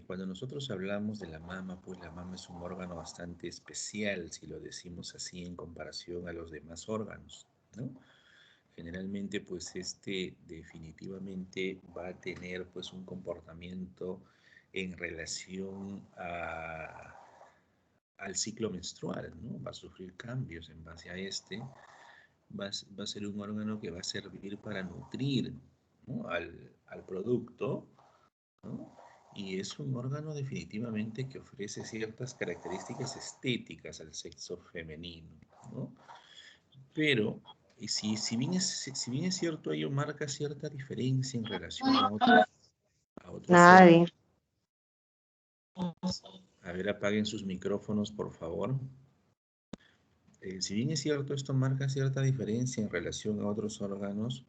Cuando nosotros hablamos de la mama, pues la mama es un órgano bastante especial, si lo decimos así, en comparación a los demás órganos, ¿no? Generalmente, pues este definitivamente va a tener pues un comportamiento en relación al ciclo menstrual, ¿no? Va a sufrir cambios en base a este. Va a ser un órgano que va a servir para nutrir, ¿no? al producto, ¿no? Y es un órgano definitivamente que ofrece ciertas características estéticas al sexo femenino, ¿no? Pero si bien es cierto, ello marca cierta diferencia en relación a otros órganos. Nadie. A ver, apaguen sus micrófonos, por favor. Si bien es cierto, esto marca cierta diferencia en relación a otros órganos,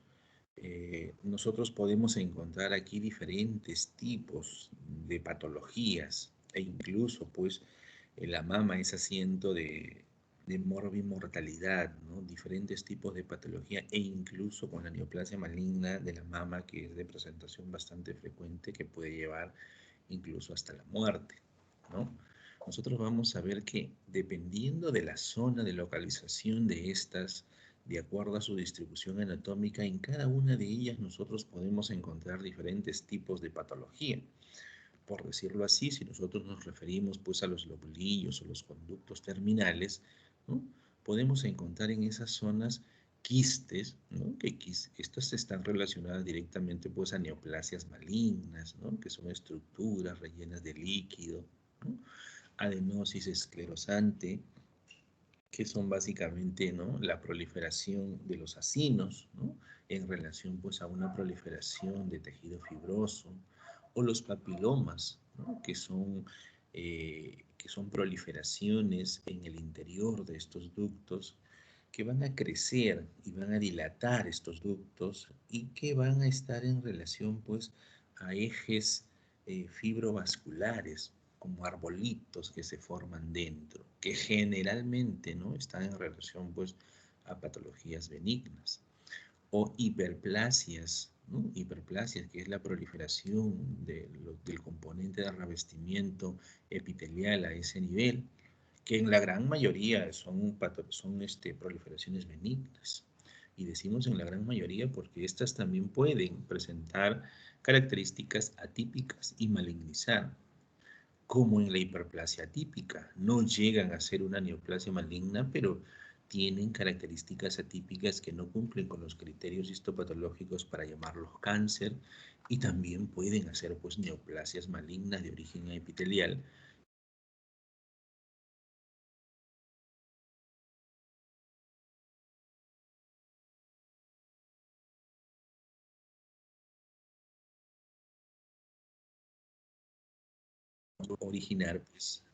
nosotros podemos encontrar aquí diferentes tipos de patologías e incluso pues la mama es asiento de morbimortalidad, ¿no? Diferentes tipos de patología e incluso con la neoplasia maligna de la mama, que es de presentación bastante frecuente, que puede llevar incluso hasta la muerte, ¿no? Nosotros vamos a ver que dependiendo de la zona de localización de estas, de acuerdo a su distribución anatómica, en cada una de ellas nosotros podemos encontrar diferentes tipos de patología. Por decirlo así, si nosotros nos referimos pues a los lobulillos o los conductos terminales, ¿no? Podemos encontrar en esas zonas quistes, ¿no? Que estas están relacionadas directamente pues a neoplasias malignas, ¿no? Que son estructuras rellenas de líquido, ¿no? Adenosis esclerosante, que son básicamente, ¿no? La proliferación de los acinos, ¿no? En relación pues a una proliferación de tejido fibroso, o los papilomas, ¿no? Que son proliferaciones en el interior de estos ductos que van a crecer y van a dilatar estos ductos y que van a estar en relación pues a ejes fibrovasculares, como arbolitos que se forman dentro, que generalmente, ¿no? Están en relación pues a patologías benignas o hiperplasias, ¿no? Hiperplasias, que es la proliferación del componente de revestimiento epitelial a ese nivel, que en la gran mayoría son proliferaciones benignas. Y decimos en la gran mayoría porque estas también pueden presentar características atípicas y malignizar, como en la hiperplasia típica. No llegan a ser una neoplasia maligna, pero tienen características atípicas que no cumplen con los criterios histopatológicos para llamarlos cáncer, y también pueden hacer pues neoplasias malignas de origen epitelial. Originar pues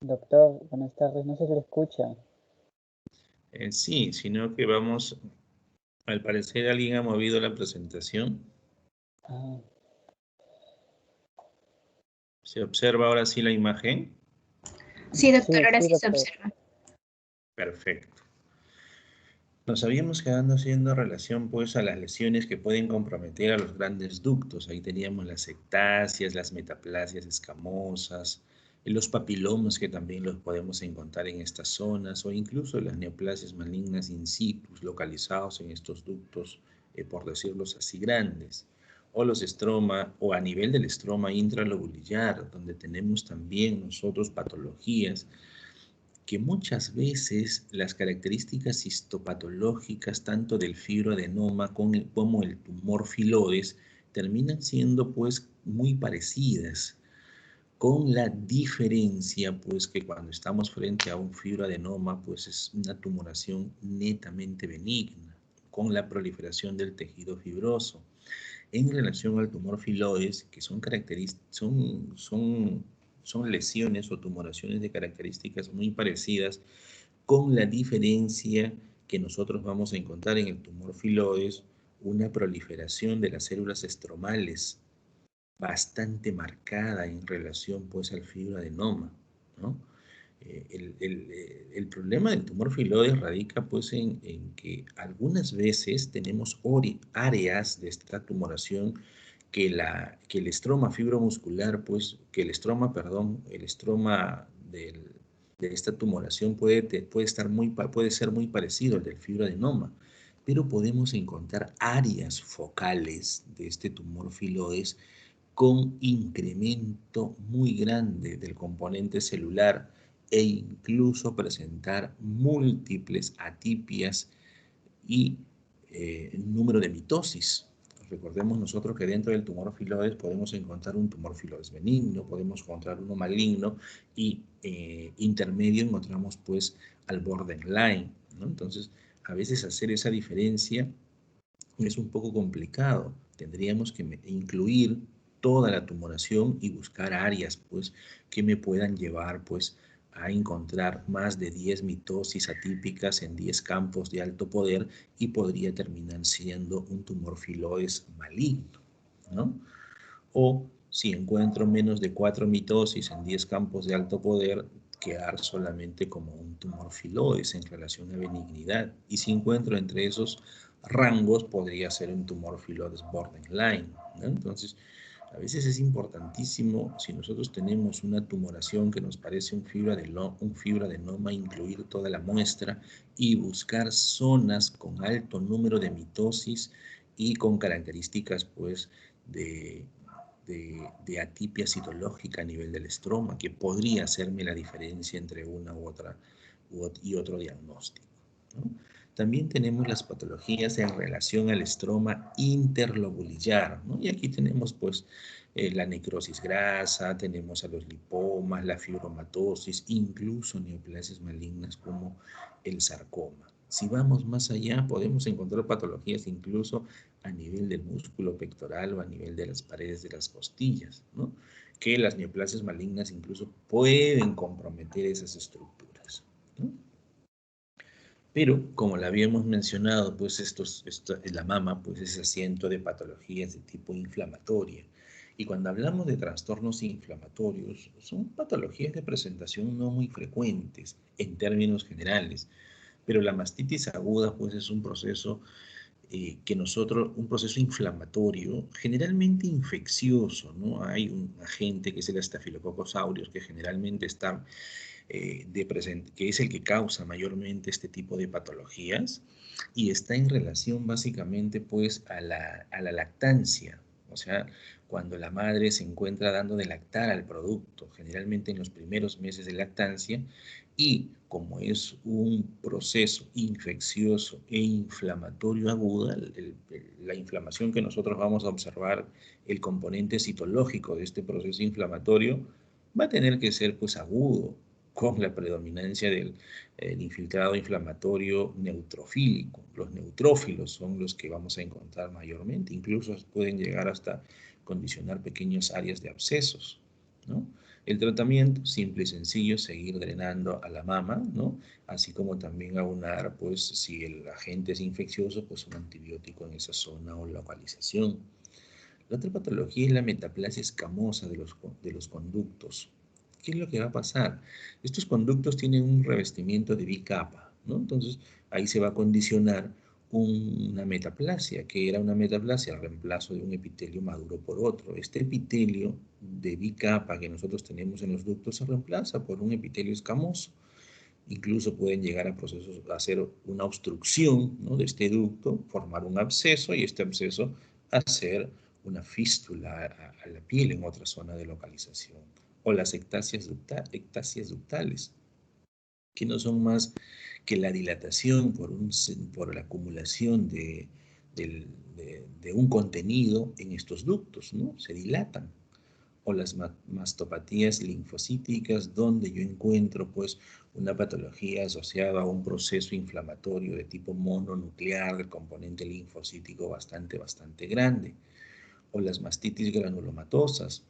Doctor, buenas tardes, no sé si lo escucha. Sí, sino que vamos, al parecer alguien ha movido la presentación. Ah, ¿Se observa ahora sí la imagen? Sí, doctor, sí, ahora sí se doctor. observa. Perfecto. Nos habíamos quedado haciendo relación pues a las lesiones que pueden comprometer a los grandes ductos. Ahí teníamos las ectasias, las metaplasias escamosas, los papilomas, que también los podemos encontrar en estas zonas, o incluso las neoplasias malignas in situ localizados en estos ductos, por decirlos así, grandes, o los estroma, o a nivel del estroma intralobulillar, donde tenemos también nosotros patologías que muchas veces las características histopatológicas tanto del fibroadenoma como el tumor filodes terminan siendo pues muy parecidas, con la diferencia pues que cuando estamos frente a un fibroadenoma pues es una tumoración netamente benigna, con la proliferación del tejido fibroso. en relación al tumor filoides, que son lesiones o tumoraciones de características muy parecidas, con la diferencia que nosotros vamos a encontrar en el tumor filoides una proliferación de las células estromales bastante marcada en relación pues al fibroadenoma, ¿no? El problema del tumor filoides radica pues en que algunas veces tenemos áreas de esta tumoración que el estroma fibromuscular, pues, que el estroma, perdón, el estroma de esta tumoración puede ser muy parecido al del fibroadenoma, pero podemos encontrar áreas focales de este tumor filoides con incremento muy grande del componente celular e incluso presentar múltiples atipias y número de mitosis. Recordemos nosotros que dentro del tumor filoides podemos encontrar un tumor filoides benigno, podemos encontrar uno maligno y intermedio encontramos pues al borderline, ¿no? Entonces, a veces hacer esa diferencia es un poco complicado. Tendríamos que incluir toda la tumoración y buscar áreas pues que me puedan llevar pues a encontrar más de 10 mitosis atípicas en 10 campos de alto poder y podría terminar siendo un tumor filoides maligno, ¿no? O si encuentro menos de 4 mitosis en 10 campos de alto poder, quedar solamente como un tumor filoides en relación a benignidad. Y si encuentro entre esos rangos, podría ser un tumor filoides borderline, ¿no? Entonces, a veces es importantísimo, si nosotros tenemos una tumoración que nos parece un fibroadenoma, incluir toda la muestra y buscar zonas con alto número de mitosis y con características, pues, de atipia citológica a nivel del estroma, que podría hacerme la diferencia entre una u otra y otro diagnóstico, ¿no? También tenemos las patologías en relación al estroma interlobulillar, ¿no? Y aquí tenemos pues la necrosis grasa, tenemos a los lipomas, la fibromatosis, incluso neoplasias malignas como el sarcoma. Si vamos más allá, podemos encontrar patologías incluso a nivel del músculo pectoral o a nivel de las paredes de las costillas, ¿no? Que las neoplasias malignas incluso pueden comprometer esas estructuras, ¿no? Pero, como la habíamos mencionado, pues la mama pues es asiento de patologías de tipo inflamatoria. Y cuando hablamos de trastornos inflamatorios, son patologías de presentación no muy frecuentes en términos generales. Pero la mastitis aguda pues es un proceso un proceso inflamatorio, generalmente infeccioso, ¿no? Hay un agente que es el Staphylococcus aureus que generalmente está que es el que causa mayormente este tipo de patologías y está en relación básicamente pues a la lactancia, o sea, cuando la madre se encuentra dando de lactar al producto, generalmente en los primeros meses de lactancia, y como es un proceso infeccioso e inflamatorio aguda, la inflamación que nosotros vamos a observar, el componente citológico de este proceso inflamatorio, va a tener que ser pues agudo, con la predominancia del infiltrado inflamatorio neutrofílico. Los neutrófilos son los que vamos a encontrar mayormente, incluso pueden llegar hasta condicionar pequeñas áreas de abscesos, ¿no? El tratamiento, simple y sencillo, seguir drenando a la mama, ¿no? Así como también aunar, pues, si el agente es infeccioso, pues un antibiótico en esa zona o localización. La otra patología es la metaplasia escamosa de los conductos. ¿Qué es lo que va a pasar? Estos conductos tienen un revestimiento de bicapa, ¿no? Entonces, ahí se va a condicionar una metaplasia, que era una metaplasia al reemplazo de un epitelio maduro por otro. Este epitelio de bicapa que nosotros tenemos en los ductos se reemplaza por un epitelio escamoso. Incluso pueden llegar a hacer una obstrucción, ¿no?, de este ducto, formar un absceso y este absceso hacer una fístula a la piel en otra zona de localización. O las ectasias ductales, que no son más que la dilatación por la acumulación de un contenido en estos ductos, ¿no? Se dilatan. O las mastopatías linfocíticas, donde yo encuentro pues una patología asociada a un proceso inflamatorio de tipo mononuclear del componente linfocítico bastante grande. o las mastitis granulomatosas,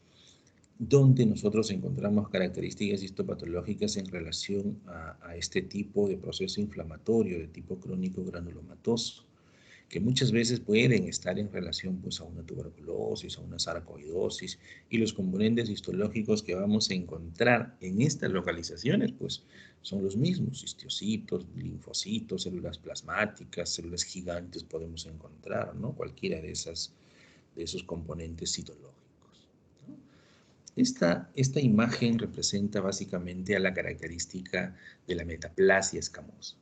donde nosotros encontramos características histopatológicas en relación a este tipo de proceso inflamatorio de tipo crónico granulomatoso, que muchas veces pueden estar en relación pues, a una tuberculosis, a una sarcoidosis, y los componentes histológicos que vamos a encontrar en estas localizaciones pues, son los mismos: histiocitos, linfocitos, células plasmáticas, células gigantes podemos encontrar, ¿no? Cualquiera de esos componentes citológicos, ¿no? Esta imagen representa básicamente a la característica de la metaplasia escamosa.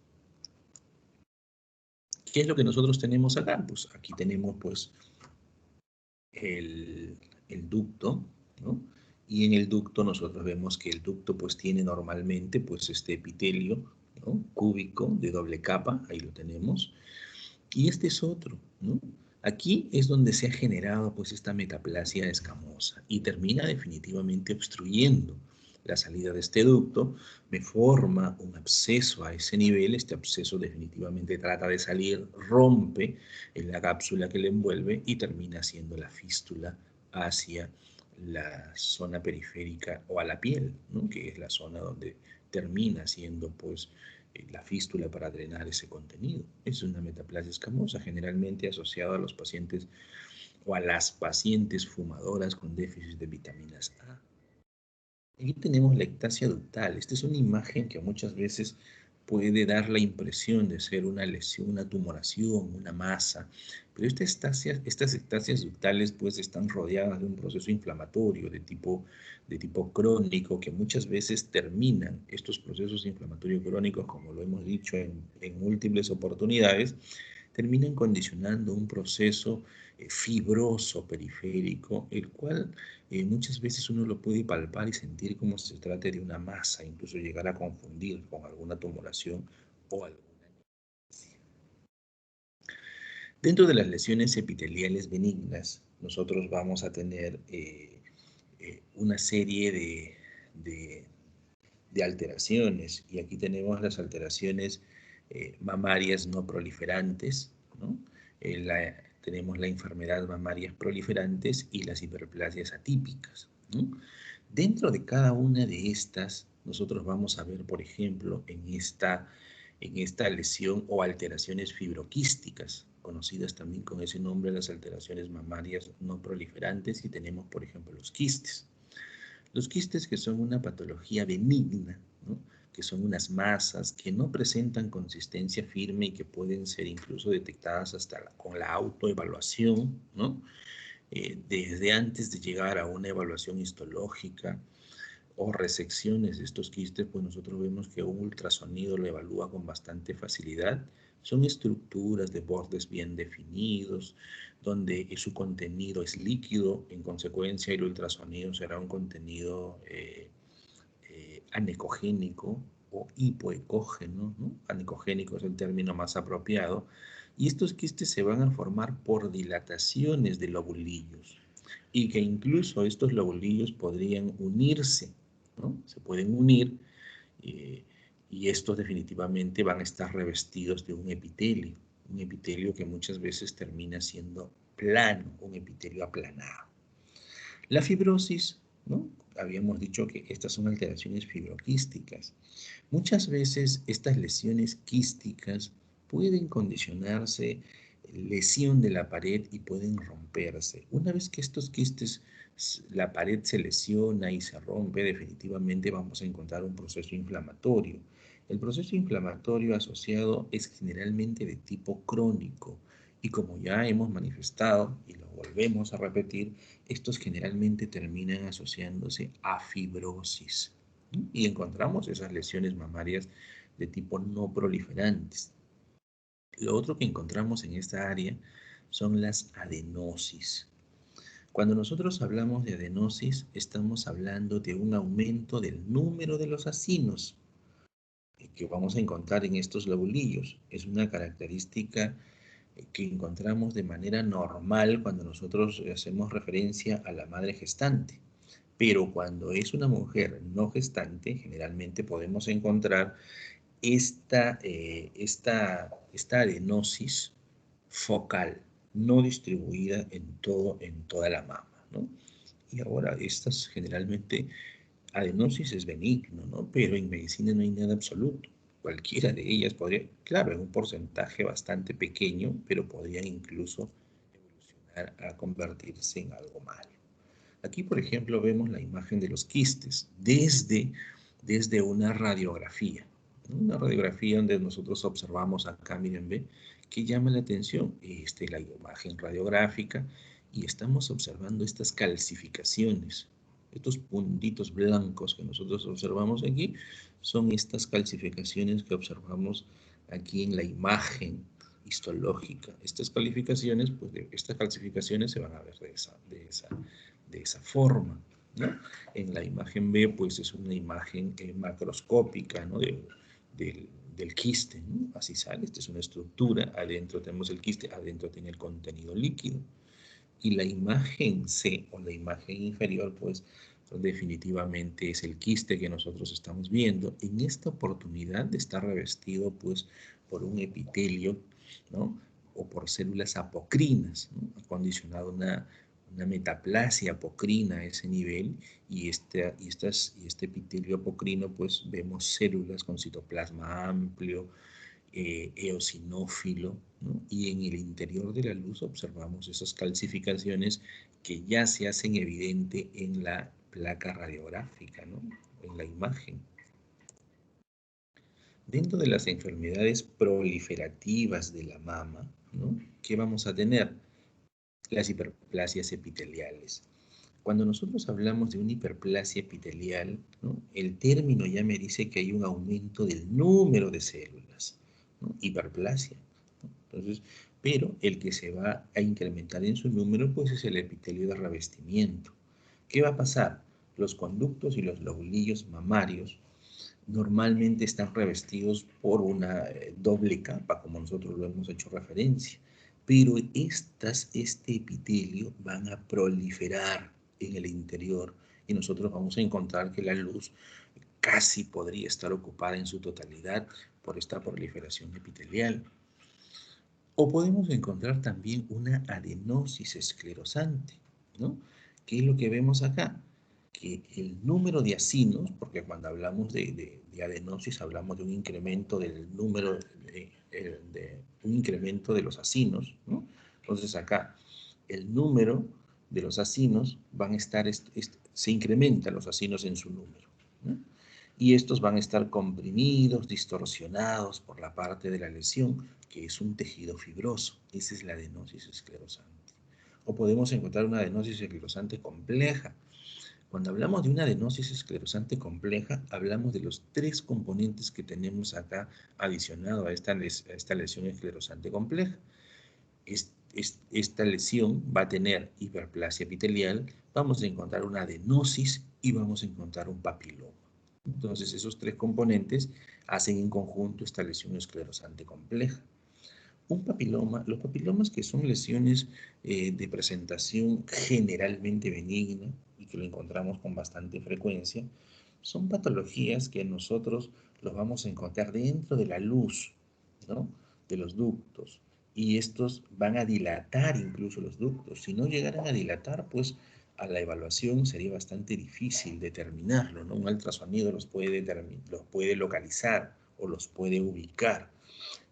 ¿Qué es lo que nosotros tenemos acá? Pues aquí tenemos pues el ducto, ¿no? Y en el ducto nosotros vemos que el ducto pues tiene normalmente pues este epitelio, ¿no? Cúbico de doble capa, ahí lo tenemos. Y este es otro, ¿no? Aquí es donde se ha generado pues esta metaplasia escamosa y termina definitivamente obstruyendo la salida de este ducto, me forma un absceso a ese nivel. Este absceso definitivamente trata de salir, rompe en la cápsula que le envuelve y termina siendo la fístula hacia la zona periférica o a la piel, ¿no? Que es la zona donde termina siendo pues la fístula para drenar ese contenido. Es una metaplasia escamosa generalmente asociada a los pacientes o a las pacientes fumadoras con déficit de vitaminas A. Aquí tenemos la ectasia ductal. Esta es una imagen que muchas veces puede dar la impresión de ser una lesión, una tumoración, una masa, pero estas ectasias ductales pues están rodeadas de un proceso inflamatorio de tipo crónico, que muchas veces terminan estos procesos inflamatorios crónicos, como lo hemos dicho en múltiples oportunidades, terminan condicionando un proceso fibroso periférico, el cual muchas veces uno lo puede palpar y sentir como si se trate de una masa, incluso llegar a confundir con alguna tumoración o alguna neoplasia. Dentro de las lesiones epiteliales benignas, nosotros vamos a tener una serie de alteraciones, y aquí tenemos las alteraciones mamarias no proliferantes, ¿no? Tenemos la enfermedad mamarias proliferantes y las hiperplasias atípicas, ¿no? Dentro de cada una de estas, nosotros vamos a ver, por ejemplo, en esta lesión o alteraciones fibroquísticas, conocidas también con ese nombre, las alteraciones mamarias no proliferantes, y tenemos, por ejemplo, los quistes. Los quistes, que son una patología benigna, ¿no? Que son unas masas que no presentan consistencia firme y que pueden ser incluso detectadas hasta con la autoevaluación, ¿no? Desde antes de llegar a una evaluación histológica o resecciones de estos quistes, pues nosotros vemos que un ultrasonido lo evalúa con bastante facilidad. Son estructuras de bordes bien definidos, donde su contenido es líquido. En consecuencia, el ultrasonido será un contenido anecogénico o hipoecógeno, ¿no? Anecogénico es el término más apropiado. Y estos quistes se van a formar por dilataciones de lobulillos, y que incluso estos lobulillos podrían unirse, ¿no? Se pueden unir, eh, y estos definitivamente van a estar revestidos de un epitelio que muchas veces termina siendo plano, un epitelio aplanado. La fibrosis, ¿no? Habíamos dicho que estas son alteraciones fibroquísticas. Muchas veces estas lesiones quísticas pueden condicionarse lesión de la pared y pueden romperse. Una vez que estos quistes, la pared se lesiona y se rompe, definitivamente vamos a encontrar un proceso inflamatorio. El proceso inflamatorio asociado es generalmente de tipo crónico, y como ya hemos manifestado y lo volvemos a repetir, estos generalmente terminan asociándose a fibrosis, ¿no? Y encontramos esas lesiones mamarias de tipo no proliferantes. Lo otro que encontramos en esta área son las adenosis. Cuando nosotros hablamos de adenosis, estamos hablando de un aumento del número de los acinos que vamos a encontrar en estos lobulillos. Es una característica que encontramos de manera normal cuando nosotros hacemos referencia a la madre gestante. Pero cuando es una mujer no gestante, generalmente podemos encontrar esta adenosis focal, no distribuida en toda la mama, ¿no? Y ahora, estas generalmente, adenosis es benigno, ¿no? Pero en medicina no hay nada absoluto. Cualquiera de ellas podría, claro, en un porcentaje bastante pequeño, pero podrían incluso evolucionar a convertirse en algo malo. Aquí, por ejemplo, vemos la imagen de los quistes desde una radiografía. ¿No? Una radiografía donde nosotros observamos acá, miren, ve, que llama la atención la imagen radiográfica y estamos observando estas calcificaciones. Estos puntitos blancos que nosotros observamos aquí son estas calcificaciones que observamos aquí en la imagen histológica. Estas calificaciones, pues estas calcificaciones se van a ver de esa forma, ¿no? En la imagen B, pues es una imagen macroscópica, ¿no? Del quiste, ¿no? Así sale, esta es una estructura, adentro tenemos el quiste, adentro tiene el contenido líquido. Y la imagen C, o la imagen inferior, pues definitivamente es el quiste que nosotros estamos viendo. En esta oportunidad está revestido, pues, por un epitelio, ¿no? O por células apocrinas, ¿no? Acondicionado una metaplasia apocrina a ese nivel, y este epitelio apocrino, pues vemos células con citoplasma amplio, eosinófilo, ¿no? Y en el interior de la luz observamos esas calcificaciones que ya se hacen evidente en la placa radiográfica, ¿no? En la imagen. Dentro de las enfermedades proliferativas de la mama, ¿no? ¿Qué vamos a tener? Las hiperplasias epiteliales. Cuando nosotros hablamos de una hiperplasia epitelial, ¿no? El término ya me dice que hay un aumento del número de células, ¿no? Hiperplasia, ¿no? Entonces, pero el que se va a incrementar en su número, pues es el epitelio de revestimiento. ¿Qué va a pasar? Los conductos y los lobulillos mamarios normalmente están revestidos por una doble capa, como nosotros lo hemos hecho referencia, pero este epitelio van a proliferar en el interior y nosotros vamos a encontrar que la luz casi podría estar ocupada en su totalidad por esta proliferación epitelial. O podemos encontrar también una adenosis esclerosante, ¿no? ¿Qué es lo que vemos acá? Que el número de acinos, porque cuando hablamos de adenosis hablamos de un incremento del número, un incremento de los acinos, ¿no? Entonces acá el número de los acinos van a estar, se incrementan los acinos en su número, ¿no? Y estos van a estar comprimidos, distorsionados por la parte de la lesión, que es un tejido fibroso. Esa es la adenosis esclerosante. O podemos encontrar una adenosis esclerosante compleja. Cuando hablamos de una adenosis esclerosante compleja, hablamos de los tres componentes que tenemos acá adicionado a esta lesión esclerosante compleja. Esta lesión va a tener hiperplasia epitelial, vamos a encontrar una adenosis y vamos a encontrar un papiloma. Entonces, esos tres componentes hacen en conjunto esta lesión esclerosante compleja. Un papiloma, los papilomas, que son lesiones de presentación generalmente benigna y que lo encontramos con bastante frecuencia, son patologías que nosotros los vamos a encontrar dentro de la luz, ¿no? De los ductos, y estos van a dilatar incluso los ductos. Si no llegaran a dilatar, pues a la evaluación sería bastante difícil determinarlo, ¿no? Un ultrasonido los puede localizar o los puede ubicar.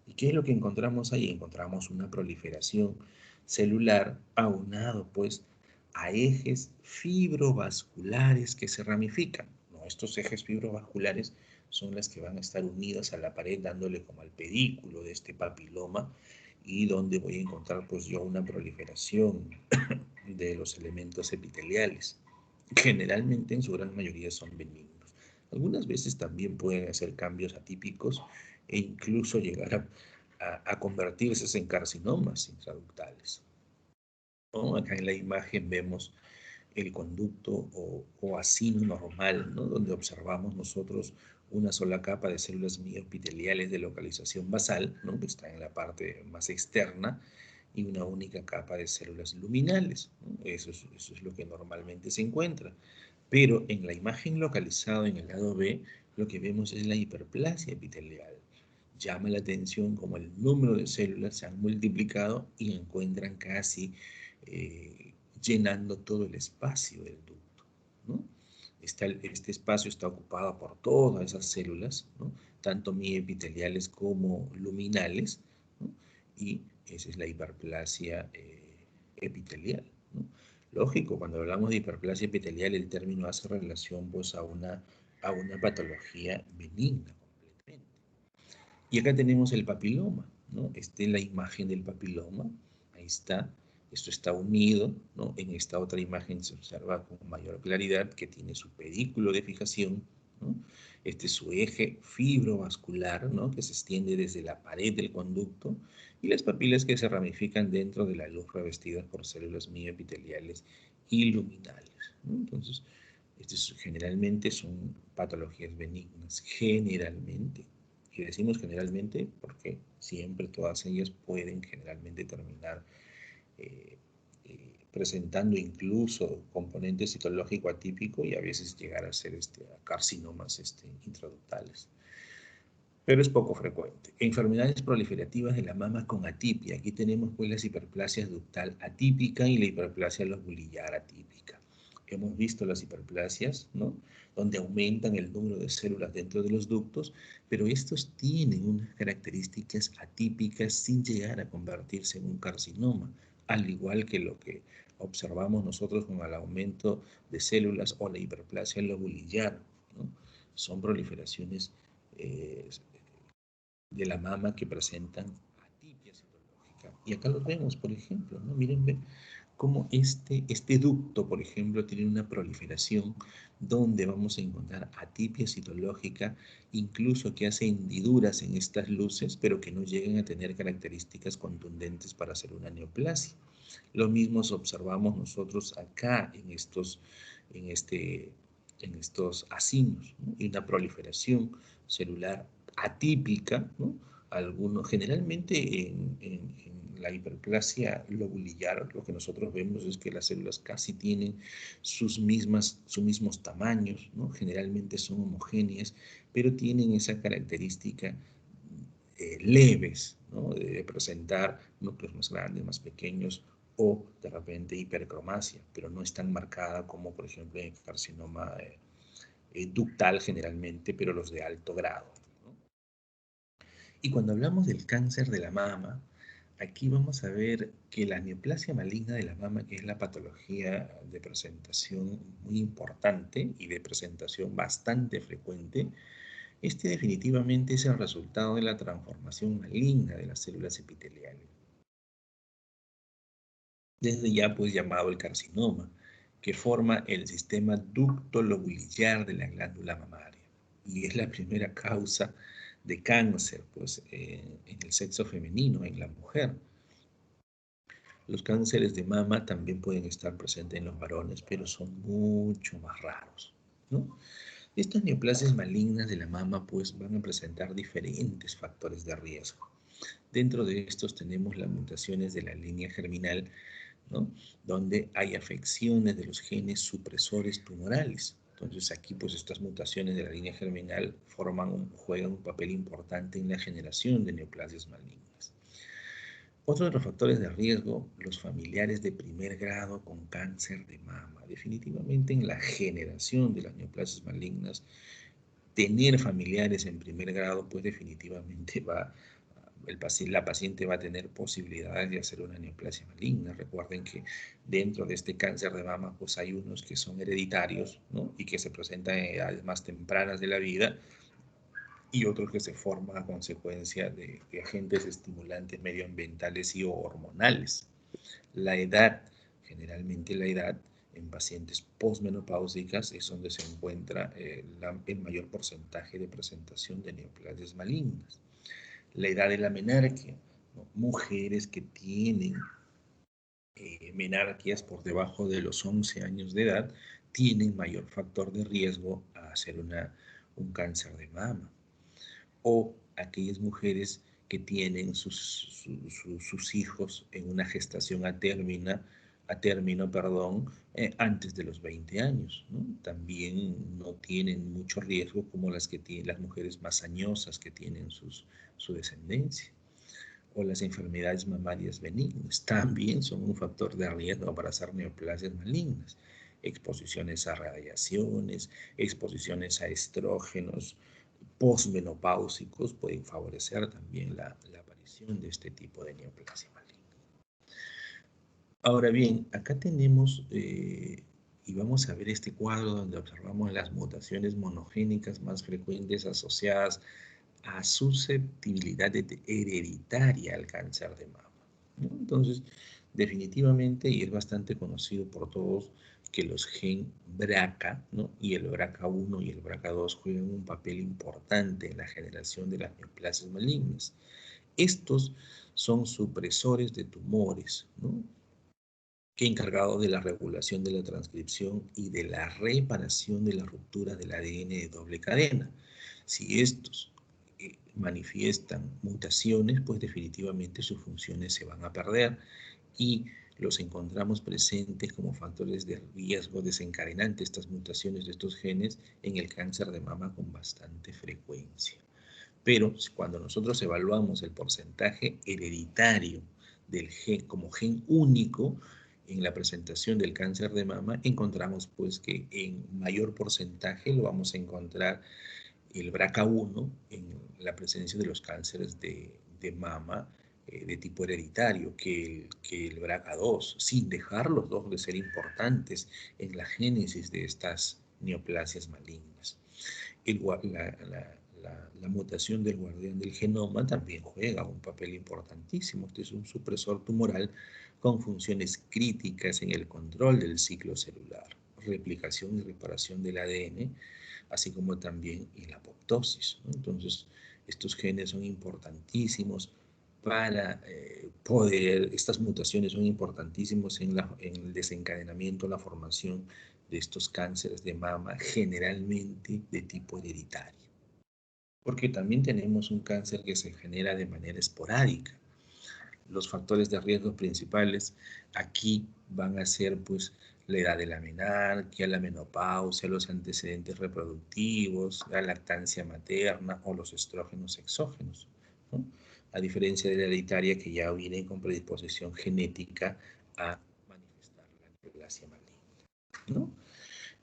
¿Y qué es lo que encontramos ahí? Encontramos una proliferación celular aunado, pues, a ejes fibrovasculares que se ramifican, ¿no? Estos ejes fibrovasculares son las que van a estar unidas a la pared, dándole como al pedículo de este papiloma, y donde voy a encontrar, pues, yo una proliferación de los elementos epiteliales. Generalmente, en su gran mayoría, son benignos. Algunas veces también pueden hacer cambios atípicos e incluso llegar a convertirse en carcinomas intraductales, ¿no? Acá en la imagen vemos el conducto o acino normal, ¿no? Donde observamos nosotros una sola capa de células mioepiteliales de localización basal, ¿no? Que está en la parte más externa, y una única capa de células luminales, ¿no? Eso es lo que normalmente se encuentra. Pero en la imagen localizada en el lado B, lo que vemos es la hiperplasia epitelial. llama la atención como el número de células se han multiplicado y encuentran casi llenando todo el espacio del ducto, ¿no? Este espacio está ocupado por todas esas células, ¿no? Tanto miepiteliales como luminales, ¿no? Y esa es la hiperplasia epitelial, ¿no? Lógico, cuando hablamos de hiperplasia epitelial, el término hace relación pues, a una patología benigna completamente. Y acá tenemos el papiloma, ¿no? Esta es la imagen del papiloma, ahí está. Esto está unido, ¿no? En esta otra imagen se observa con mayor claridad que tiene su pedículo de fijación, ¿no? Este es su eje fibrovascular, ¿no? Que se extiende desde la pared del conducto y las papilas que se ramifican dentro de la luz revestidas por células mioepiteliales y luminales, ¿no? Entonces, generalmente son patologías benignas, generalmente. Y decimos generalmente porque siempre todas ellas pueden generalmente terminar presentando incluso componente citológico atípico y a veces llegar a ser carcinomas intraductales. Pero es poco frecuente. Enfermedades proliferativas de la mama con atipia. Aquí tenemos pues las hiperplasias ductal atípica y la hiperplasia lobulillar atípica. Hemos visto las hiperplasias, ¿no? Donde aumentan el número de células dentro de los ductos, pero estos tienen unas características atípicas sin llegar a convertirse en un carcinoma, al igual que lo que observamos nosotros con el aumento de células o la hiperplasia lobulillar, ¿no? Son proliferaciones de la mama que presentan atipia citológica. Y acá los vemos, por ejemplo, ¿no? Miren, ven cómo este ducto, por ejemplo, tiene una proliferación donde vamos a encontrar atipia citológica, incluso que hace hendiduras en estas luces, pero que no llegan a tener características contundentes para hacer una neoplasia. Lo mismo observamos nosotros acá en estos acinos, ¿no? Y una proliferación celular atípica, ¿no? Generalmente en la hiperplasia lobulillar, lo que nosotros vemos es que las células casi tienen sus mismos tamaños, ¿no? Generalmente son homogéneas, pero tienen esa característica leves, ¿no? De presentar núcleos más grandes, más pequeños, o de repente hipercromasia, pero no es tan marcada como, por ejemplo, en carcinoma ductal generalmente, pero los de alto grado, ¿no? Y cuando hablamos del cáncer de la mama, aquí vamos a ver que la neoplasia maligna de la mama, que es la patología de presentación muy importante y de presentación bastante frecuente, definitivamente es el resultado de la transformación maligna de las células epiteliales. Desde ya pues llamado el carcinoma, que forma el sistema ducto-lobulillar de la glándula mamaria. Y es la primera causa de cáncer pues, en el sexo femenino, en la mujer. Los cánceres de mama también pueden estar presentes en los varones, pero son mucho más raros, ¿no? Estas neoplasias malignas de la mama pues van a presentar diferentes factores de riesgo. Dentro de estos tenemos las mutaciones de la línea germinal, ¿no? Donde hay afecciones de los genes supresores tumorales. Entonces aquí pues estas mutaciones de la línea germinal juegan un papel importante en la generación de neoplasias malignas. Otro de los factores de riesgo, los familiares de primer grado con cáncer de mama. Definitivamente en la generación de las neoplasias malignas, tener familiares en primer grado, pues definitivamente la paciente va a tener posibilidades de hacer una neoplasia maligna. Recuerden que dentro de este cáncer de mama, pues hay unos que son hereditarios, ¿no? Y que se presentan en edades más tempranas de la vida, y otros que se forman a consecuencia de agentes estimulantes medioambientales y hormonales. La edad, generalmente la edad en pacientes posmenopáusicas es donde se encuentra el mayor porcentaje de presentación de neoplasias malignas. La edad de la menarquia, ¿no? Mujeres que tienen menarquias por debajo de los 11 años de edad tienen mayor factor de riesgo a hacer un cáncer de mama. O aquellas mujeres que tienen sus hijos en una gestación a término término, perdón, antes de los 20 años, ¿no? También no tienen mucho riesgo como las que tienen las mujeres más añosas que tienen su descendencia. O las enfermedades mamarias benignas también son un factor de riesgo para hacer neoplasias malignas. Exposiciones a radiaciones, exposiciones a estrógenos posmenopáusicos pueden favorecer también la aparición de este tipo de neoplasia maligna. Ahora bien, acá tenemos, y vamos a ver este cuadro donde observamos las mutaciones monogénicas más frecuentes asociadas a susceptibilidad hereditaria al cáncer de mama, ¿no? Entonces, definitivamente, y es bastante conocido por todos, que los gen BRCA, ¿no? Y el BRCA1 y el BRCA2 juegan un papel importante en la generación de las neoplasias malignas. Estos son supresores de tumores, ¿no? Que encargados de la regulación de la transcripción y de la reparación de la ruptura del ADN de doble cadena. Si estos manifiestan mutaciones, pues definitivamente sus funciones se van a perder y los encontramos presentes como factores de riesgo desencadenantes, estas mutaciones de estos genes, en el cáncer de mama con bastante frecuencia. Pero cuando nosotros evaluamos el porcentaje hereditario del gen como gen único en la presentación del cáncer de mama, encontramos pues que en mayor porcentaje lo vamos a encontrar el BRCA1 en la presencia de los cánceres de mama de tipo hereditario que el BRCA2, sin dejar los dos de ser importantes en la génesis de estas neoplasias malignas. La mutación del guardián del genoma también juega un papel importantísimo. Este es un supresor tumoral con funciones críticas en el control del ciclo celular, replicación y reparación del ADN, así como también en la apoptosis, ¿no? Entonces, estos genes son importantísimos para estas mutaciones son importantísimos en el desencadenamiento, la formación de estos cánceres de mama, generalmente de tipo hereditario. Porque también tenemos un cáncer que se genera de manera esporádica. Los factores de riesgo principales aquí van a ser pues la edad de la menarquia, la menopausia, los antecedentes reproductivos, la lactancia materna o los estrógenos exógenos, ¿no? A diferencia de la hereditaria que ya viene con predisposición genética a manifestar la neoplasia maligna, ¿no?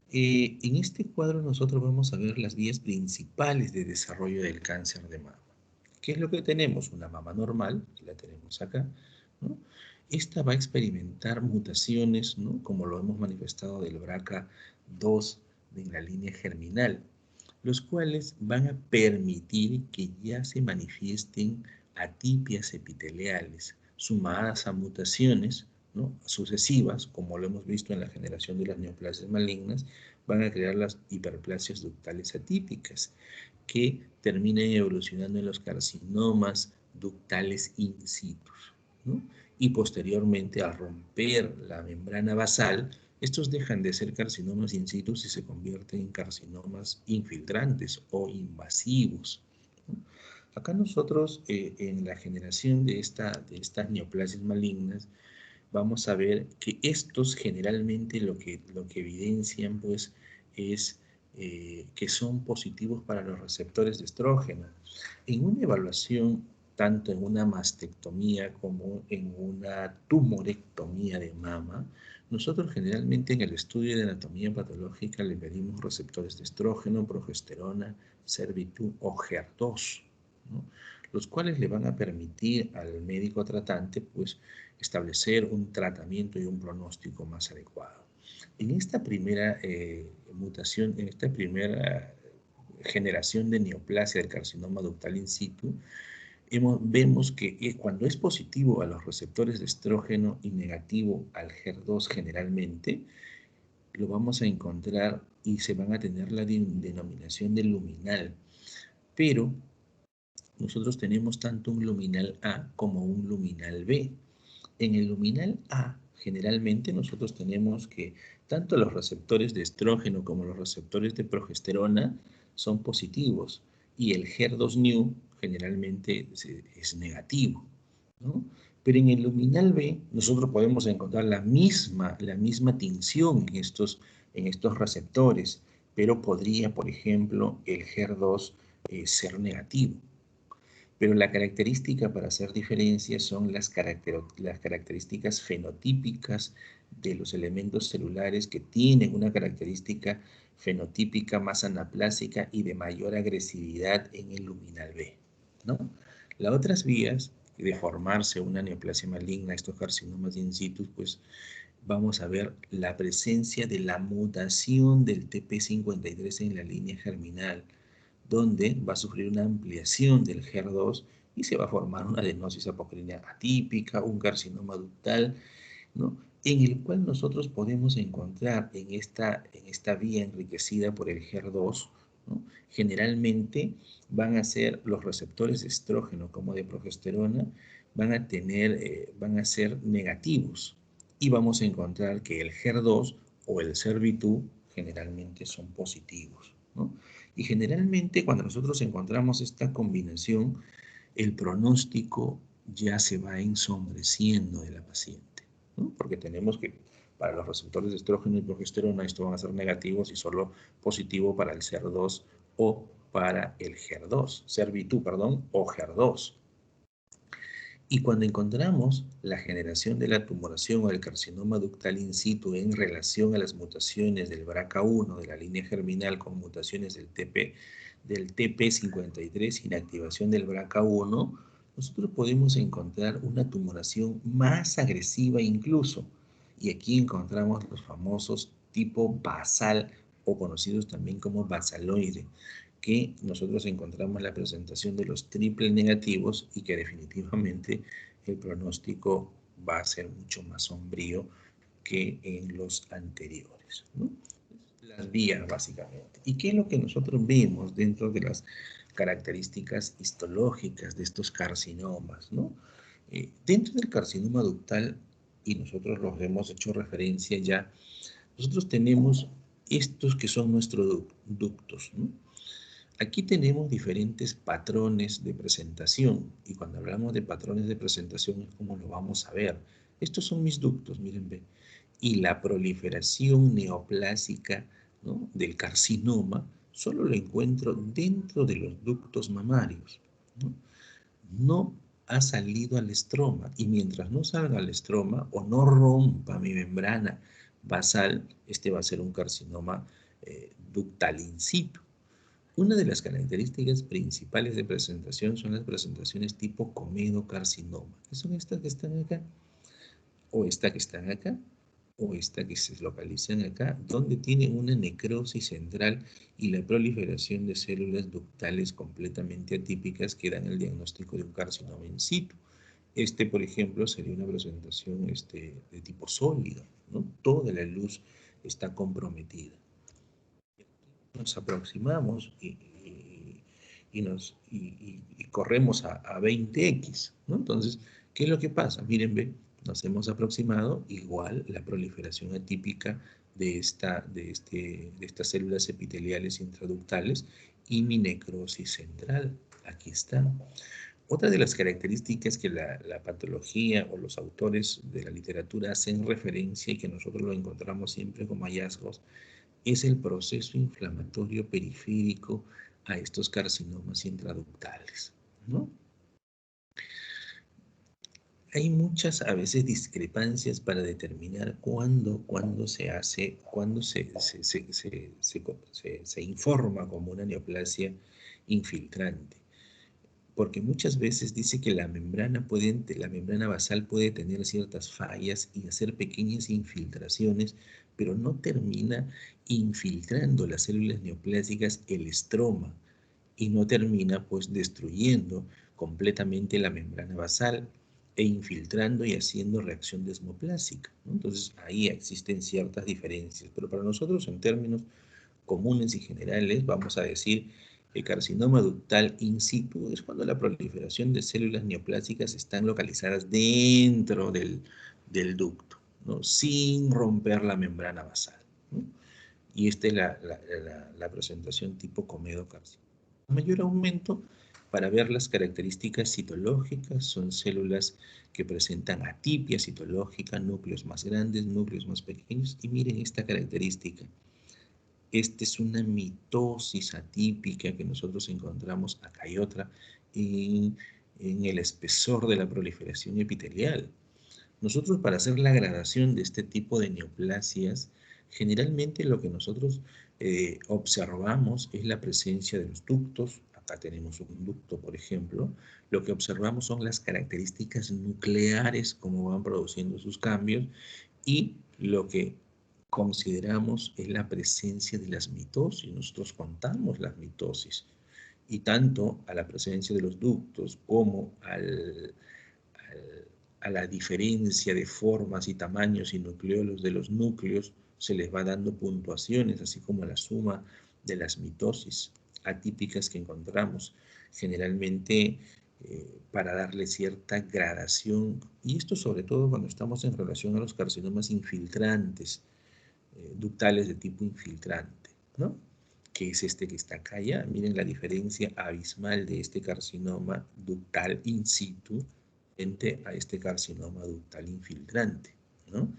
En este cuadro nosotros vamos a ver las vías principales de desarrollo del cáncer de mama. ¿Qué es lo que tenemos? Una mama normal, que la tenemos acá, ¿no? Esta va a experimentar mutaciones, ¿no? Como lo hemos manifestado del BRCA2 en la línea germinal, los cuales van a permitir que ya se manifiesten atipias epiteliales, sumadas a mutaciones, ¿no? Sucesivas, como lo hemos visto en la generación de las neoplasias malignas, van a crear las hiperplasias ductales atípicas, que terminan evolucionando en los carcinomas ductales in situ, ¿no? Y posteriormente, al romper la membrana basal, estos dejan de ser carcinomas in situ y se convierten en carcinomas infiltrantes o invasivos, ¿no? Acá nosotros, en la generación de estas neoplasias malignas, vamos a ver que estos generalmente lo que evidencian pues es que son positivos para los receptores de estrógeno. En una evaluación, tanto en una mastectomía como en una tumorectomía de mama, nosotros generalmente en el estudio de anatomía patológica le pedimos receptores de estrógeno, progesterona, Servitud o HER2, ¿no? Los cuales le van a permitir al médico tratante pues establecer un tratamiento y un pronóstico más adecuado. En esta primera mutación, en esta primera generación de neoplasia del carcinoma ductal in situ, vemos que cuando es positivo a los receptores de estrógeno y negativo al HER2 generalmente, lo vamos a encontrar y se van a tener la denominación de luminal. Pero nosotros tenemos tanto un luminal A como un luminal B. En el luminal A, generalmente nosotros tenemos que tanto los receptores de estrógeno como los receptores de progesterona son positivos y el HER2 new generalmente es negativo, ¿no? Pero en el luminal B nosotros podemos encontrar la misma tinción en estos receptores, pero podría, por ejemplo, el HER2 ser negativo. Pero la característica para hacer diferencias son las características fenotípicas de los elementos celulares que tienen una característica fenotípica más anaplásica y de mayor agresividad en el luminal B, ¿no? Las otras vías de formarse una neoplasia maligna, estos carcinomas in situ, pues vamos a ver la presencia de la mutación del TP53 en la línea germinal, donde va a sufrir una ampliación del HER2 y se va a formar una adenosis apocrina atípica, un carcinoma ductal, ¿no? En el cual nosotros podemos encontrar en esta vía enriquecida por el HER2, ¿no? Generalmente van a ser los receptores de estrógeno como de progesterona, van a ser negativos y vamos a encontrar que el HER2 o el SERV2 generalmente son positivos, ¿no? Y generalmente cuando nosotros encontramos esta combinación, el pronóstico ya se va ensombreciendo de la paciente, ¿no? Porque tenemos que, para los receptores de estrógeno y progesterona, esto van a ser negativos y solo positivo para el SER2 o para el HER2, SERV2, perdón, o HER2. Y cuando encontramos la generación de la tumoración o el carcinoma ductal in situ en relación a las mutaciones del BRCA1 de la línea germinal con mutaciones del TP53 y inactivación del BRCA1, nosotros podemos encontrar una tumoración más agresiva incluso. Y aquí encontramos los famosos tipo basal o conocidos también como basaloide, que nosotros encontramos la presentación de los triple negativos y que definitivamente el pronóstico va a ser mucho más sombrío que en los anteriores, ¿no? Las vías, básicamente. ¿Y qué es lo que nosotros vemos dentro de las características histológicas de estos carcinomas, ¿no? Dentro del carcinoma ductal, y nosotros los hemos hecho referencia ya, nosotros tenemos estos que son nuestros ductos, ¿no? Aquí tenemos diferentes patrones de presentación y cuando hablamos de patrones de presentación es como lo vamos a ver. Estos son mis ductos, miren, ve. Y la proliferación neoplásica, ¿no?, del carcinoma solo lo encuentro dentro de los ductos mamarios, ¿no? No ha salido al estroma y mientras no salga al estroma o no rompa mi membrana basal, este va a ser un carcinoma ductal in situ. Una de las características principales de presentación son las presentaciones tipo comedocarcinoma, que son estas que están acá, o esta que están acá, o esta que se localizan acá, donde tienen una necrosis central y la proliferación de células ductales completamente atípicas que dan el diagnóstico de un carcinoma in situ. Este, por ejemplo, sería una presentación de tipo sólido, ¿no? Toda la luz está comprometida. Nos aproximamos y corremos a 20x, ¿no? Entonces, ¿qué es lo que pasa? Miren, ve, nos hemos aproximado, igual la proliferación atípica de estas células epiteliales intraductales y mi necrosis central. Aquí está. Otra de las características que la patología o los autores de la literatura hacen referencia y que nosotros lo encontramos siempre como hallazgos es el proceso inflamatorio periférico a estos carcinomas intraductales, ¿no? Hay muchas a veces discrepancias para determinar cuándo se informa como una neoplasia infiltrante. Porque muchas veces dice que la membrana basal puede tener ciertas fallas y hacer pequeñas infiltraciones, pero no termina infiltrando las células neoplásicas el estroma y no termina pues destruyendo completamente la membrana basal e infiltrando y haciendo reacción desmoplásica, ¿no? Entonces ahí existen ciertas diferencias, pero para nosotros en términos comunes y generales vamos a decir el carcinoma ductal in situ es cuando la proliferación de células neoplásicas están localizadas dentro del ducto, ¿no?, sin romper la membrana basal, ¿no? Y esta es la presentación tipo comedocarcinoma. Mayor aumento Para ver las características citológicas, son células que presentan atipia citológica, núcleos más grandes, núcleos más pequeños, y miren esta característica. Esta es una mitosis atípica que nosotros encontramos, acá hay otra, en el espesor de la proliferación epitelial. Nosotros, para hacer la gradación de este tipo de neoplasias, generalmente lo que nosotros observamos es la presencia de los ductos. Acá tenemos un ducto, por ejemplo. Lo que observamos son las características nucleares, cómo van produciendo sus cambios, y lo que consideramos es la presencia de las mitosis. Nosotros contamos las mitosis, y tanto a la presencia de los ductos como a la diferencia de formas y tamaños y nucleolos de los núcleos se les va dando puntuaciones, así como la suma de las mitosis atípicas que encontramos, generalmente para darle cierta gradación, y esto sobre todo cuando estamos en relación a los carcinomas infiltrantes, ductales de tipo infiltrante, ¿no? Que es este que está acá ya. Miren la diferencia abismal de este carcinoma ductal in situ frente a este carcinoma ductal infiltrante, ¿no?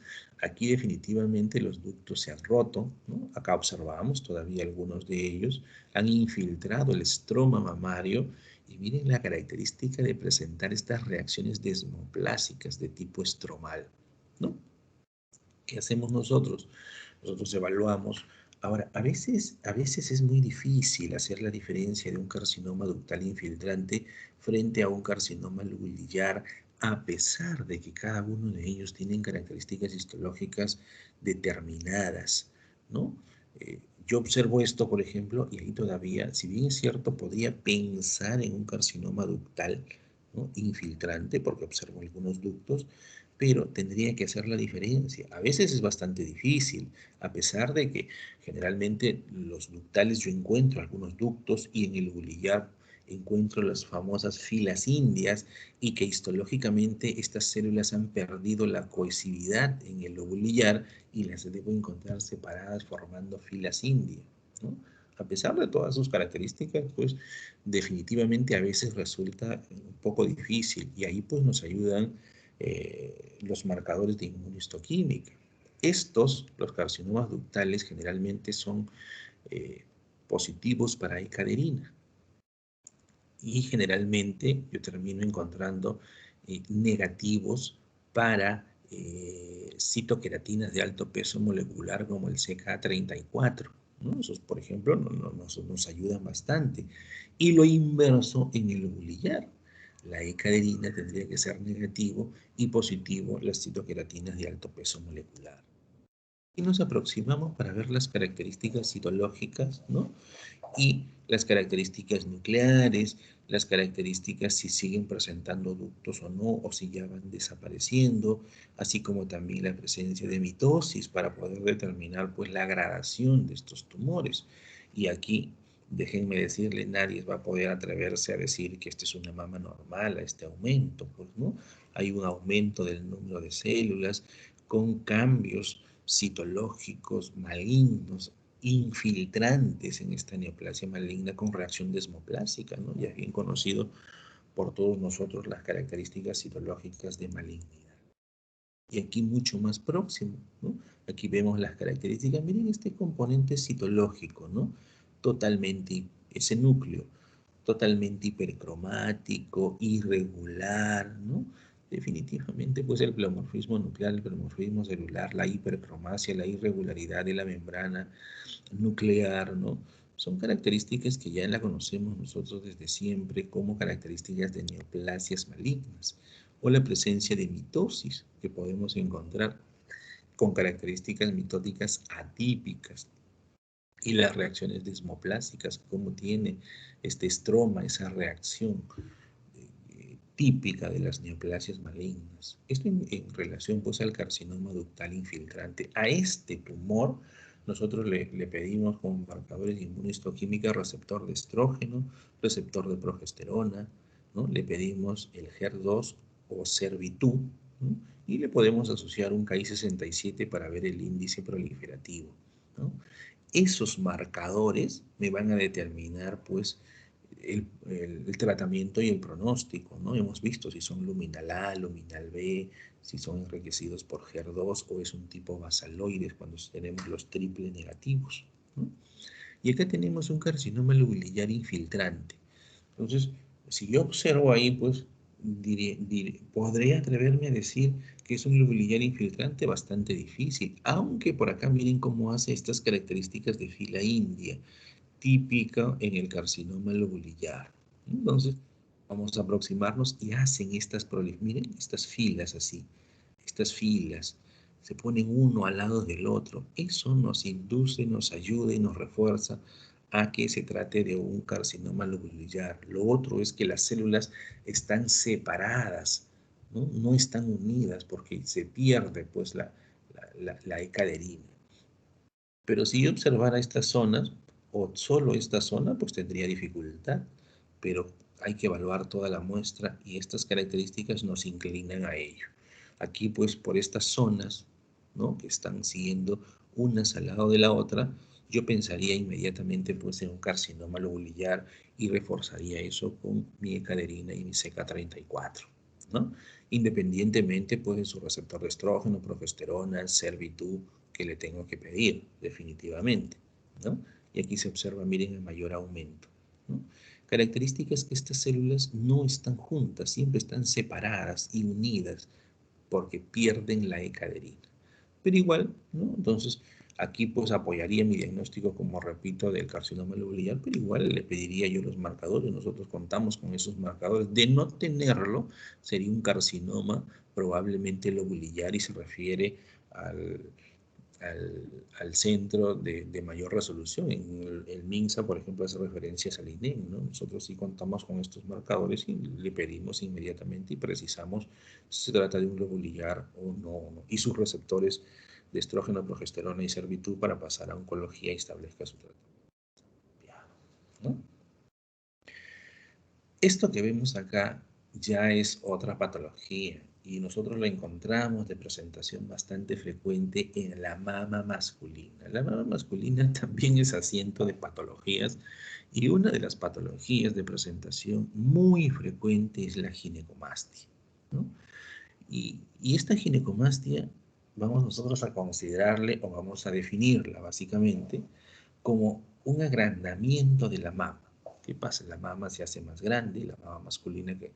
Aquí definitivamente los ductos se han roto, ¿no? Acá observamos todavía algunos de ellos, han infiltrado el estroma mamario, y miren la característica de presentar estas reacciones desmoplásicas de tipo estromal, ¿no? ¿Qué hacemos nosotros? Nosotros evaluamos. Ahora, a veces es muy difícil hacer la diferencia de un carcinoma ductal infiltrante frente a un carcinoma lobulillar, a pesar de que cada uno de ellos tienen características histológicas determinadas, ¿no? Yo observo esto, por ejemplo, y ahí todavía, si bien es cierto, podría pensar en un carcinoma ductal, ¿no?, infiltrante, porque observo algunos ductos, pero tendría que hacer la diferencia. A veces es bastante difícil, a pesar de que generalmente los ductales, yo encuentro algunos ductos, y en el lobulillar encuentro las famosas filas indias, y que histológicamente estas células han perdido la cohesividad en el lobulillar y las debo encontrar separadas formando filas indias, ¿no? A pesar de todas sus características, pues definitivamente a veces resulta un poco difícil, y ahí pues nos ayudan los marcadores de inmunistoquímica. Los carcinomas ductales, generalmente son positivos para ikaderina, y generalmente yo termino encontrando negativos para citoqueratinas de alto peso molecular como el CK34, ¿no? Esos, por ejemplo, nos ayudan bastante. Y lo inverso en el lobulillar. La ikaderina tendría que ser negativo, y positivo las citoqueratinas de alto peso molecular. Y nos aproximamos para ver las características citológicas, ¿no?, y las características nucleares, las características si siguen presentando ductos o no, o si ya van desapareciendo, así como también la presencia de mitosis para poder determinar pues la gradación de estos tumores. Y aquí, déjenme decirle, nadie va a poder atreverse a decir que esta es una mama normal a este aumento, pues, ¿no? Hay un aumento del número de células con cambios citológicos malignos, infiltrantes en esta neoplasia maligna con reacción desmoplásica, ¿no? Ya es bien conocido por todos nosotros las características citológicas de malignidad. Y aquí mucho más próximo, ¿no? Aquí vemos las características. Miren este componente citológico, ¿no? Totalmente, ese núcleo, totalmente hipercromático, irregular, ¿no? Definitivamente, pues el pleomorfismo nuclear, el pleomorfismo celular, la hipercromacia, la irregularidad de la membrana nuclear, ¿no? Son características que ya la conocemos nosotros desde siempre como características de neoplasias malignas, o la presencia de mitosis que podemos encontrar con características mitóticas atípicas, y las reacciones desmoplásicas, como tiene este estroma, esa reacción típica de las neoplasias malignas. Esto en relación pues al carcinoma ductal infiltrante. A este tumor nosotros le pedimos como marcadores de inmunistoquímica receptor de estrógeno, receptor de progesterona, ¿no? Le pedimos el HER2 o SERV2, ¿no? Y le podemos asociar un Ki67 para ver el índice proliferativo, ¿no? Esos marcadores me van a determinar pues el tratamiento y el pronóstico, ¿no? Hemos visto si son luminal A, luminal B, si son enriquecidos por HER2 o es un tipo basaloides cuando tenemos los triple negativos, ¿no? Y acá tenemos un carcinoma lobular infiltrante. Entonces, si yo observo ahí, pues podría atreverme a decir que es un lobular infiltrante bastante difícil, aunque por acá miren cómo hace estas características de fila india, típica en el carcinoma lobular. Entonces, vamos a aproximarnos y hacen miren, estas filas así, estas filas, se ponen uno al lado del otro. Eso nos induce, nos ayuda y nos refuerza a que se trate de un carcinoma lobular. Lo otro es que las células están separadas, no, no están unidas porque se pierde pues la ecaderina. Pero si yo observara estas zonas, o solo esta zona, pues tendría dificultad. Pero hay que evaluar toda la muestra y estas características nos inclinan a ello. Aquí, pues, por estas zonas, ¿no?, que están siguiendo unas al lado de la otra, yo pensaría inmediatamente, pues, en un carcinoma lobular y reforzaría eso con mi ecaderina y mi CK34, ¿no? Independientemente, pues, de su receptor de estrógeno, progesterona, SERV2, que le tengo que pedir, definitivamente, ¿no? Y aquí se observa, miren, el mayor aumento, ¿no? Características que estas células no están juntas, siempre están separadas y unidas porque pierden la ecaderina. Pero igual, ¿no? Entonces, aquí pues apoyaría mi diagnóstico, como repito, del carcinoma lobular, pero igual le pediría yo los marcadores. Nosotros contamos con esos marcadores. De no tenerlo, sería un carcinoma probablemente lobular y se refiere al, al centro de mayor resolución. En el MINSA, por ejemplo, hace referencias al INEM, ¿no? Nosotros sí contamos con estos marcadores y le pedimos inmediatamente y precisamos si se trata de un lobular o no, ¿no? Y sus receptores de estrógeno, progesterona y SERV2 para pasar a oncología y establezca su tratamiento, ¿no? Esto que vemos acá ya es otra patología y nosotros lo encontramos de presentación bastante frecuente en la mama masculina. La mama masculina también es asiento de patologías y una de las patologías de presentación muy frecuente es la ginecomastia, ¿no? Y esta ginecomastia vamos nosotros a considerarle o vamos a definirla básicamente como un agrandamiento de la mama. ¿Qué pasa? La mama se hace más grande, la mama masculina que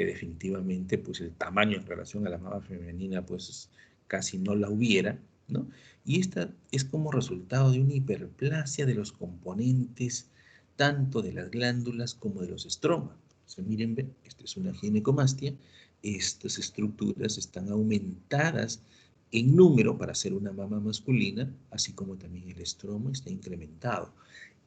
definitivamente pues el tamaño en relación a la mama femenina pues casi no la hubiera, ¿no? Y esta es como resultado de una hiperplasia de los componentes tanto de las glándulas como de los estromas. O sea, miren, ven, esta es una ginecomastia, estas estructuras están aumentadas en número para ser una mama masculina, así como también el estroma está incrementado.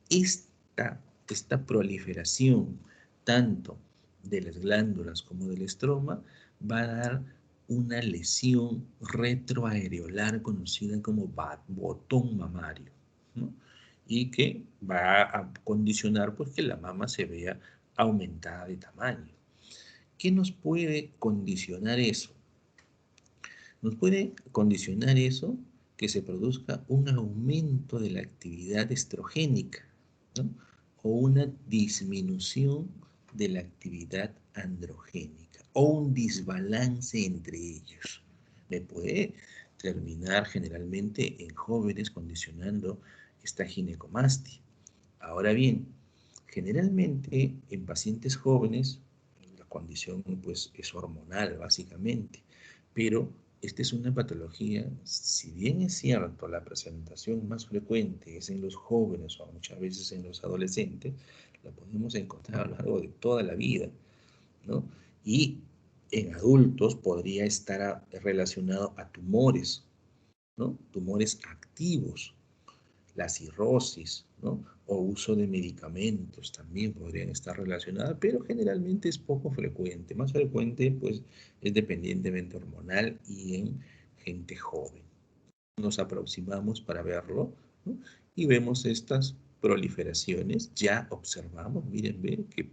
Esta proliferación, tanto de las glándulas como del estroma, va a dar una lesión retroareolar conocida como botón mamario, ¿no? Y que va a condicionar pues que la mama se vea aumentada de tamaño. ¿Qué nos puede condicionar eso? Nos puede condicionar eso que se produzca un aumento de la actividad estrogénica, ¿no?, o una disminución de la actividad androgénica, o un desbalance entre ellos. Me puede terminar generalmente en jóvenes condicionando esta ginecomastia. Ahora bien, generalmente en pacientes jóvenes la condición pues es hormonal básicamente, pero esta es una patología, si bien es cierto, la presentación más frecuente es en los jóvenes o muchas veces en los adolescentes, la podemos encontrar a lo largo de toda la vida, ¿no? Y en adultos podría estar relacionado a tumores, ¿no? Tumores activos, la cirrosis, ¿no?, o uso de medicamentos también podrían estar relacionadas, pero generalmente es poco frecuente. Más frecuente, pues, es dependientemente hormonal y en gente joven. Nos aproximamos para verlo, ¿no?, y vemos estas proliferaciones. Ya observamos, miren, ven que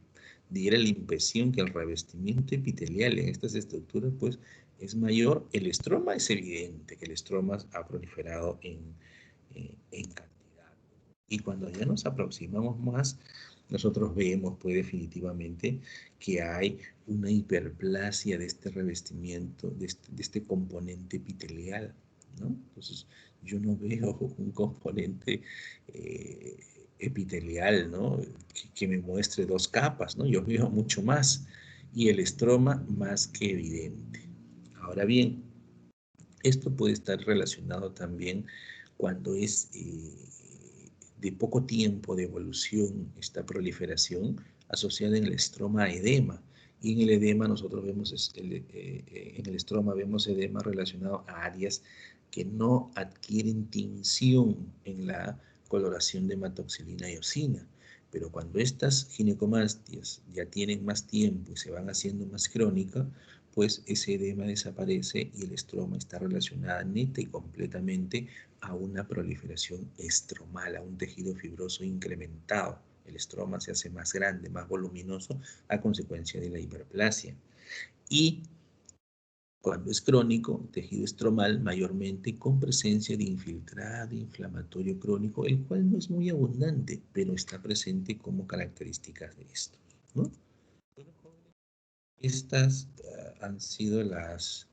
diera la impresión que el revestimiento epitelial en estas estructuras, pues, es mayor. El estroma es evidente que el estroma ha proliferado en cantidad. Y cuando ya nos aproximamos más, nosotros vemos pues definitivamente que hay una hiperplasia de este revestimiento, de este componente epitelial, ¿no? Entonces, yo no veo un componente epitelial, ¿no? Que me muestre dos capas, ¿no? Yo veo mucho más y el estroma más que evidente. Ahora bien, esto puede estar relacionado también cuando es de poco tiempo de evolución esta proliferación asociada en el estroma a edema. Y en el edema nosotros vemos, en el estroma vemos edema relacionado a áreas que no adquieren tinción en la coloración de hematoxilina y eosina. Pero cuando estas ginecomastias ya tienen más tiempo y se van haciendo más crónicas, pues ese edema desaparece y el estroma está relacionada neta y completamente a una proliferación estromal, a un tejido fibroso incrementado. El estroma se hace más grande, más voluminoso a consecuencia de la hiperplasia. Y cuando es crónico, tejido estromal mayormente con presencia de infiltrado inflamatorio crónico, el cual no es muy abundante, pero está presente como características de esto, ¿no? Estas han sido las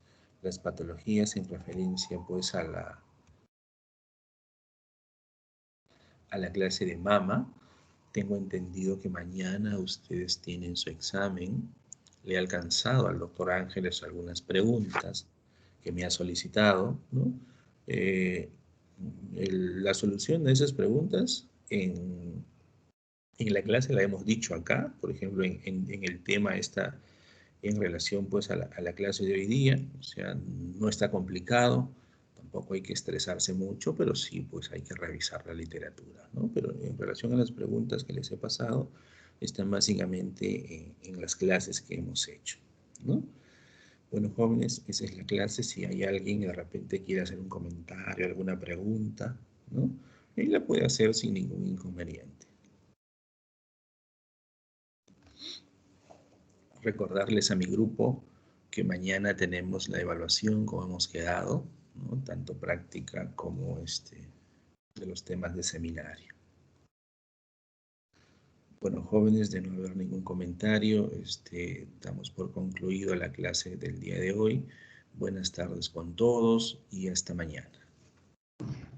patologías en referencia pues a la clase de mama. Tengo entendido que mañana ustedes tienen su examen. Le he alcanzado al doctor Ángeles algunas preguntas que me ha solicitado, ¿no? La solución de esas preguntas en la clase la hemos dicho acá, por ejemplo, en el tema en relación pues a la clase de hoy día, o sea, no está complicado, tampoco hay que estresarse mucho, pero sí pues hay que revisar la literatura, ¿no? Pero en relación a las preguntas que les he pasado, están básicamente en las clases que hemos hecho, ¿no? Bueno, jóvenes, esa es la clase. Si hay alguien que de repente quiere hacer un comentario, alguna pregunta, ¿no? Él la puede hacer sin ningún inconveniente. Recordarles a mi grupo que mañana tenemos la evaluación, como hemos quedado, ¿no? Tanto práctica como de los temas de seminario. Bueno, jóvenes, de no haber ningún comentario, damos por concluido la clase del día de hoy. Buenas tardes con todos y hasta mañana.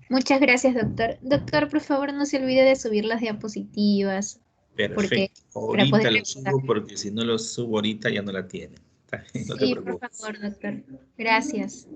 Muchas gracias, doctor. Doctor, por favor, no se olvide de subir las diapositivas. Perfecto. Ahorita lo subo porque si no lo subo ahorita ya no la tienen. No te Sí, por preocupes. favor, doctor. Gracias.